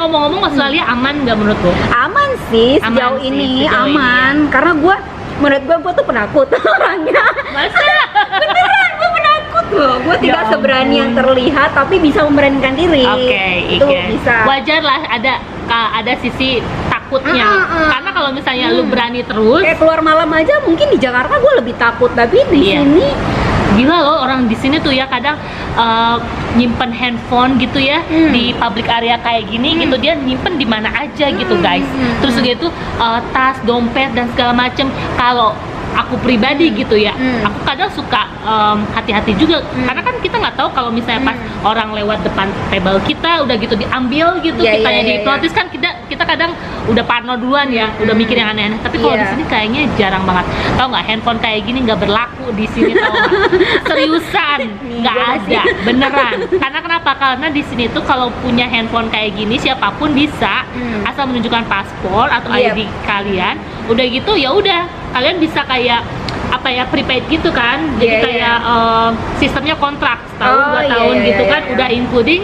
ngomong-ngomong Australia aman nggak menurut lo? Aman sih Aman sejauh sih, ini, sejauh ini, aman. Karena menurut gue tuh penakut orangnya. Masa? Beneran, gue penakut loh. Gue tidak Ya seberani yang ampun. terlihat, tapi bisa memberanikan diri. Oke, Itu oke. bisa. Wajar lah ada sisi takutnya. Karena kalau misalnya lu berani terus, Kayak keluar malam aja mungkin di Jakarta gue lebih takut, tapi di Iya. sini gila loh orang di sini tuh ya kadang nyimpen handphone gitu ya di public area kayak gini gitu, dia nyimpen di mana aja gitu guys. Terus gitu tas, dompet dan segala macem. Kalau aku pribadi gitu ya, aku kadang suka hati-hati juga karena kan kita nggak tahu kalau misalnya pas orang lewat depan table kita udah gitu diambil gitu, Iya, kitanya iya, dihipnotis kan kita kadang udah parno duluan ya, udah mikir yang aneh-aneh. Tapi kalau di Iya. sini kayaknya jarang banget. Tahu nggak, handphone kayak gini nggak berlaku di sini, tahu nggak? Seriusan nggak Iya ada, beneran. Karena kenapa? Karena di sini tuh kalau punya handphone kayak gini siapapun bisa, asal menunjukkan paspor atau Yep. ID kalian. Udah gitu ya udah, kalian bisa kayak apa ya, prepaid gitu kan. Jadi Iya, kayak sistemnya kontrak setahun, Oh, 2 iya, tahun iya, gitu iya, kan, iya. udah including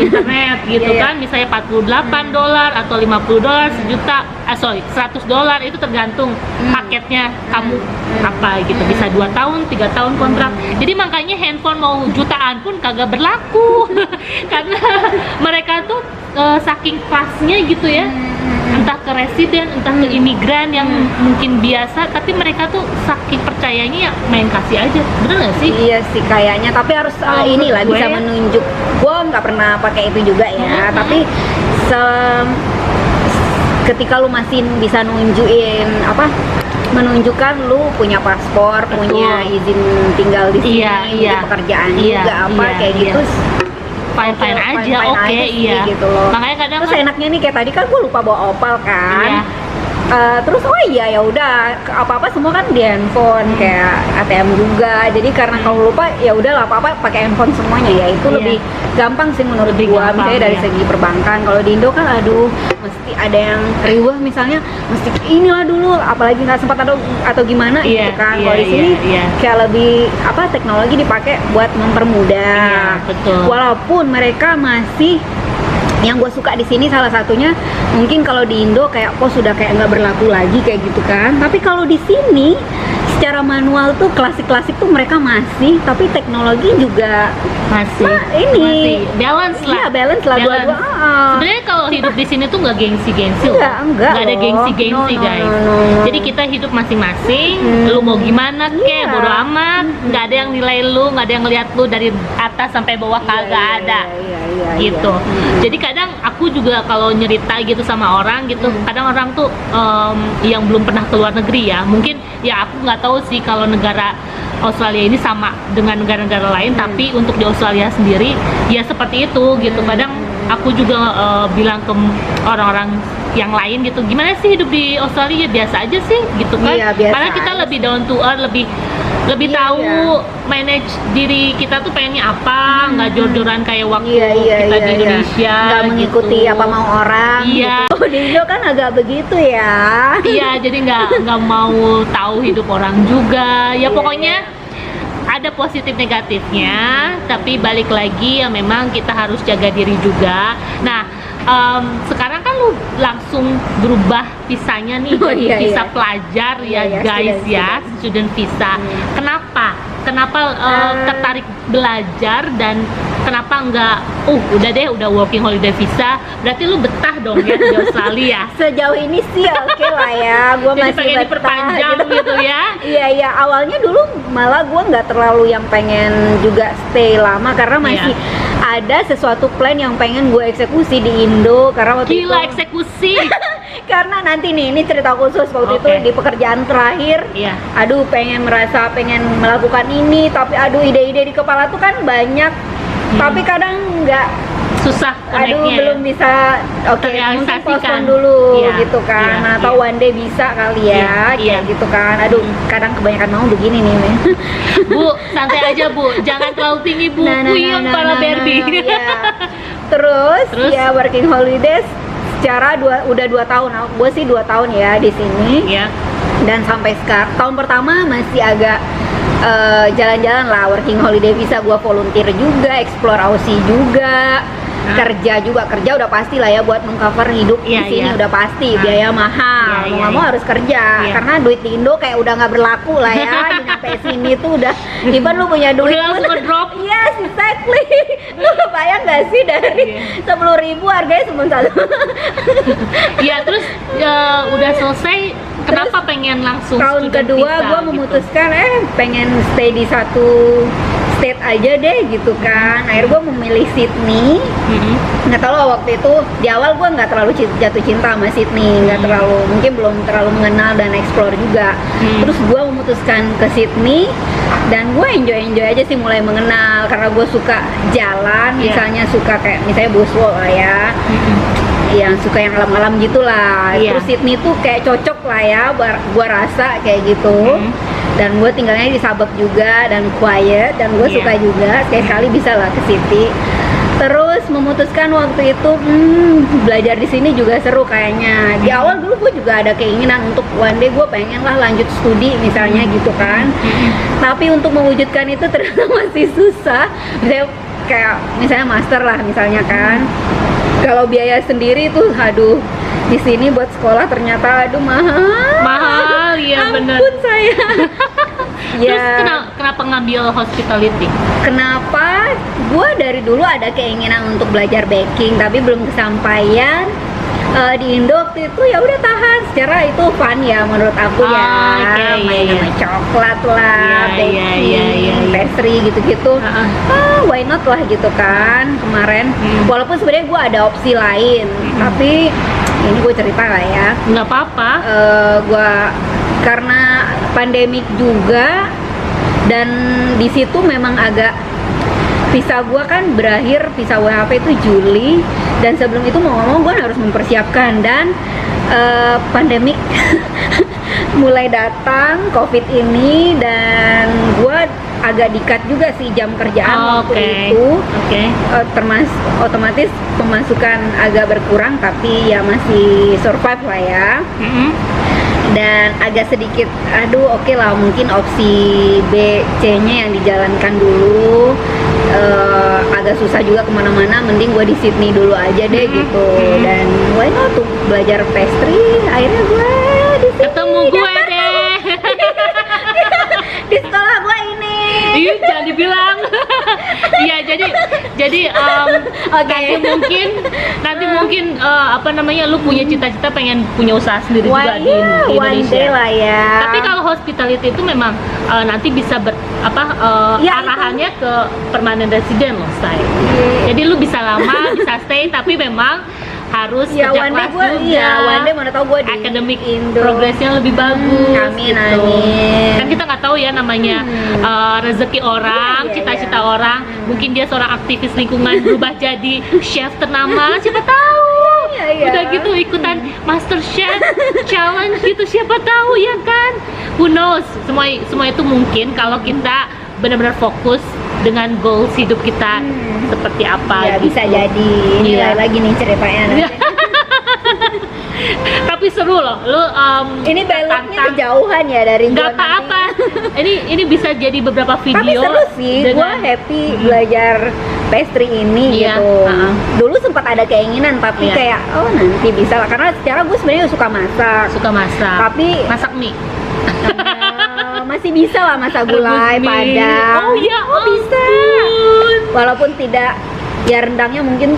internet gitu Iya, iya. kan. Misalnya $48 atau $50, sejuta, $100 itu tergantung paketnya kamu apa gitu. Bisa 2 tahun, 3 tahun kontrak. Jadi makanya handphone mau jutaan pun kagak berlaku. Karena mereka tuh saking kelasnya gitu ya, entah ke residen, entah ke imigran yang mungkin biasa, tapi mereka tuh saking percayanya ya main kasih aja. Bener gak sih? iya sih kayaknya, tapi harus Kalau inilah menurut bisa gue- menunjuk. Gue nggak pernah pakai itu juga ya, tapi ketika lu masih bisa menunjukkan lu punya paspor, Betul. punya izin tinggal di sini, Iya, iya. pekerjaan Iya, juga apa iya, kayak iya. gitu. Fine-fine Oke, aja, fine-fine oke, aja sih, iya. gitu loh. Makanya kadang Terus kan, enaknya nih kayak tadi kan gue lupa bawa opal kan. Iya. Terus ya udah apa-apa semua kan di handphone, kayak ATM juga. Jadi karena kalau lupa ya udahlah apa-apa pakai handphone semuanya, ya itu Iya. lebih gampang sih menurut Lebih gua. gampang, Misalnya dari iya. segi perbankan. Kalau di Indo kan aduh mesti ada yang riwah, misalnya mesti inilah dulu, apalagi nggak sempat atau gimana Iya, gitu kan. iya, Kalau di sini iya. kayak lebih teknologi dipakai buat mempermudah. Iya, betul. Walaupun mereka masih, yang gue suka di sini salah satunya mungkin kalau di Indo kayak sudah kayak nggak berlaku lagi kayak gitu kan, tapi kalau di sini secara manual tuh klasik-klasik tuh mereka masih, tapi teknologi juga masih ini balance lah. iya, balance lah dua-dua. Sebenarnya kalau hidup di sini tuh nggak gengsi-gengsi loh. Enggak Nggak ada loh. gengsi-gengsi No, guys. no. Jadi kita hidup masing-masing. Lu mau gimana kek, Iya. bodo amat. Nggak ada yang nilai lu, nggak ada yang ngeliat lu dari atas sampai bawah, kagak ada. Iya, Gitu. Jadi kadang aku juga kalau nyerita gitu sama orang gitu, kadang orang tuh yang belum pernah keluar negeri ya, mungkin ya aku nggak tahu sih kalau negara Australia ini sama dengan negara-negara lain, tapi untuk di Australia sendiri ya seperti itu gitu. Kadang aku juga bilang ke orang-orang yang lain gitu, gimana sih hidup di Australia? Ya biasa aja sih gitu kan. Iya, biasa Karena kita aja lebih down to earth, lebih Iya, tahu iya. manage diri kita tuh pengennya apa, nggak jor-joran kayak waktu Iya, kita di Indonesia nggak mengikuti gitu. apa mau orang. Iya. Gitu. Di Indo kan agak begitu ya. Iya, jadi nggak mau tahu hidup orang juga. Ya Iya, pokoknya ada positif negatifnya, tapi balik lagi ya memang kita harus jaga diri juga. Nah, sekarang kan lu langsung berubah visanya nih, Oh, jadi iya, visa iya. pelajar ya Iya, guys student, ya, student visa. Kenapa tertarik belajar dan kenapa enggak udah working holiday visa? Berarti lu betah dong ya di Australia. Sejauh ini sih oke lah ya, gue Jadi masih pengen betah diperpanjang gitu ya. Iya, awalnya dulu malah gue nggak terlalu yang pengen juga stay lama, karena masih ada sesuatu plan yang pengen gue eksekusi di Indo, karena waktu Gila, itu eksekusi. karena nanti nih, ini cerita khusus waktu Oke. itu di pekerjaan terakhir. Iya. Aduh, pengen melakukan ini, tapi aduh ide-ide di kepala tuh kan banyak, tapi kadang nggak, Susah aduh connect-nya belum ya. bisa, oke mungkin Terrealisasikan. postpone dulu Iya, gitu kan. iya, Atau iya. one day bisa kali ya, Iya, kayak iya. gitu kan. Aduh, kadang kebanyakan mau begini nih, Men. Bu, santai aja Bu, jangan terlalu tinggi Bu, puyeng para Barbie. iya. Terus Terus? ya working holidays secara udah 2 tahun. Gue sih 2 tahun ya di sini. Ya, Dan sampai sekarang tahun pertama masih agak jalan-jalan lah, working holiday visa. Gue volunteer juga, explore Aussie juga. kerja udah pasti lah ya buat mengcover hidup di sini udah pasti, biaya mahal, mau nggak mau harus kerja karena duit di Indo kayak udah nggak berlaku lah ya. Di nyampe sini tuh udah even lu punya duit udah langsung ngedrop. Yes, exactly. Lu kebayang nggak sih dari 10.000 harganya cuma satu. Ya terus udah selesai, kenapa pengen langsung tahun student kedua visa gue memutuskan pengen stay di satu state aja deh gitu kan. Akhirnya gue memilih Sydney. Nggak tahu lah, waktu itu di awal gue nggak terlalu jatuh cinta sama Sydney, nggak terlalu, mungkin belum terlalu mengenal dan explore juga. Terus gue memutuskan ke Sydney dan gue enjoy aja sih, mulai mengenal karena gue suka jalan, misalnya suka kayak misalnya Bushwalk lah ya. Yang suka yang alam-alam gitulah. Terus Sydney tuh kayak cocok lah ya, gua rasa kayak gitu. Dan gue tinggalnya di suburb juga dan quiet, dan gue suka juga sekali-sekali bisa lah ke city. Terus memutuskan waktu itu belajar di sini juga seru kayaknya. Di awal dulu gue juga ada keinginan untuk one day gue pengen lah lanjut studi misalnya gitu kan. Tapi untuk mewujudkan itu ternyata masih susah. Misalnya master lah misalnya kan. Kalau biaya sendiri tuh, aduh, di sini buat sekolah ternyata aduh mahal ya bener. Ampun saya. Terus kenapa ngambil hospitality? Kenapa? Gue dari dulu ada keinginan untuk belajar baking, tapi belum kesampaian. Di Indo waktu itu ya udah tahan, secara itu fun ya menurut aku main sama coklat lah, baking, pastry gitu-gitu. Why not lah gitu kan kemarin. Walaupun sebenarnya gue ada opsi lain, tapi ini gue cerita lah ya. Nggak apa-apa. Gue karena pandemik juga dan di situ memang agak, visa gue kan berakhir, visa WHP itu Juli, dan sebelum itu mau ngomong gue harus mempersiapkan, dan pandemik mulai datang, COVID ini, dan gue agak dikat juga sih jam kerjaan waktu itu. Otomatis pemasukan agak berkurang, tapi ya masih survive lah ya. Dan agak sedikit oke lah, mungkin opsi B, C-nya yang dijalankan dulu. Agak susah juga kemana-mana, mending gue di Sydney dulu aja deh gitu. Dan why not tuh belajar pastry, akhirnya gue di sini ketemu gue deh di sekolah gue ini. Iya, jangan dibilang. Iya, jadi nanti mungkin apa namanya, lu punya cita-cita pengen punya usaha sendiri juga di Indonesia. One day lah ya. Tapi kalau hospitality itu memang nanti bisa arahannya ke permanent resident loh, say. Jadi lu bisa lama, bisa stay, tapi memang harus kerja keras juga. One day mana tahu gue di academic Indo progresnya lebih bagus. Amin, gitu. amin. Kan kita nggak tahu ya namanya rezeki orang, cita-cita orang. Mungkin dia seorang aktivis lingkungan berubah jadi chef ternama, siapa tahu. Udah gitu ikutan Master Chef challenge gitu, siapa tahu ya kan. Who knows? Semua itu mungkin kalau kita benar-benar fokus dengan goals hidup kita seperti apa ya, gitu. Bisa jadi nilai lagi nih ceritanya nanti. Tapi seru loh, lu ini beloknya kejauhan ya dari gua. Nggak apa-apa. ini bisa jadi beberapa video. Tapi seru sih, gua happy belajar pastry ini gitu. Dulu sempat ada keinginan, tapi kayak nanti bisa lah, karena secara gue sebenarnya suka masak. Tapi masak mie. Masih bisa lah masak gulai padang. Bisa. Walaupun tidak, ya rendangnya mungkin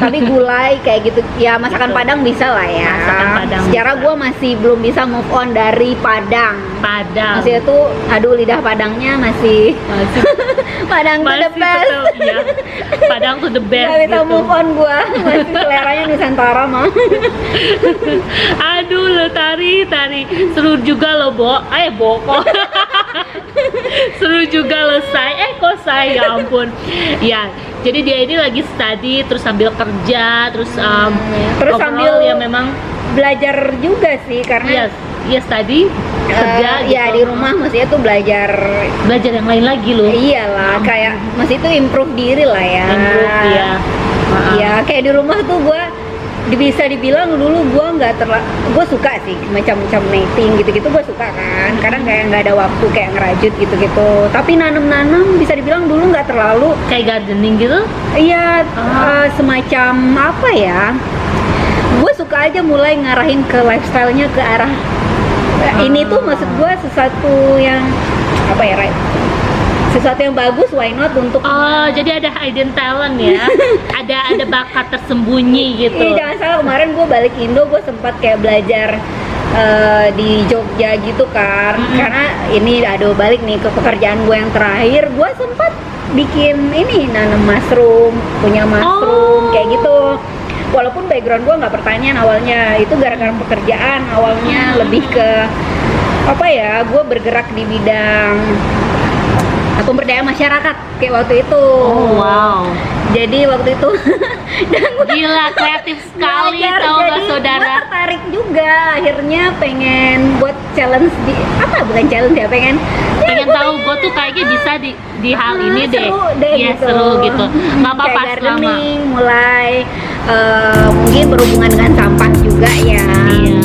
tapi gulai kayak gitu ya, masakan Padang bisa lah ya. Masakan Padang secara gue masih belum bisa move on dari Padang. Masih itu, lidah Padangnya masih Padang to the best. Padang to the best. Gak bisa move on gue, masih seleranya Nusantara mah. Aduh lo tari seru juga lo Bo kok. Seru juga lo kok say, ya ampun. Ya, jadi dia ini lagi study terus sambil kerja terus sambil ya memang belajar juga sih, karena study kerja gitu. Ya di rumah maksudnya tuh belajar yang lain lagi loh. Iyalah, kayak masih itu improve diri lah ya. Improve ya. Iya, kayak di rumah tuh gue bisa dibilang dulu gue suka sih macam-macam knitting gitu-gitu, gue suka kan, kadang kayak nggak ada waktu kayak ngerajut gitu-gitu, tapi nanam-nanam bisa dibilang dulu nggak terlalu. Kayak gardening gitu? Iya, semacam apa ya, gue suka aja mulai ngarahin ke lifestyle-nya ke arah ini tuh, maksud gue sesuatu yang apa ya, right? Sesuatu yang bagus, why not untuk Oh, jadi ada hidden talent ya? ada bakat tersembunyi gitu. Iya, jangan salah, kemarin gue balik Indo, gue sempat kayak belajar di Jogja gitu kan, karena ini ada balik nih ke pekerjaan gue yang terakhir, gue sempat bikin ini, nanam mushroom, punya mushroom kayak gitu. Walaupun background gue nggak pertanian awalnya, itu gara-gara pekerjaan awalnya lebih ke apa ya, gue bergerak di bidang pemberdayaan masyarakat kayak waktu itu. Oh, wow. Jadi waktu itu dan gue Gila, kreatif sekali tau gak jadi saudara? gue tertarik juga, akhirnya pengen buat challenge di apa, bukan challenge ya, pengen Tahu gue tuh kayaknya bisa di hal ini deh. seru deh Iya, gitu. seru gitu. Nggak apa-apa Kayak selama. gardening, mulai mungkin berhubungan dengan sampah juga ya. Iya.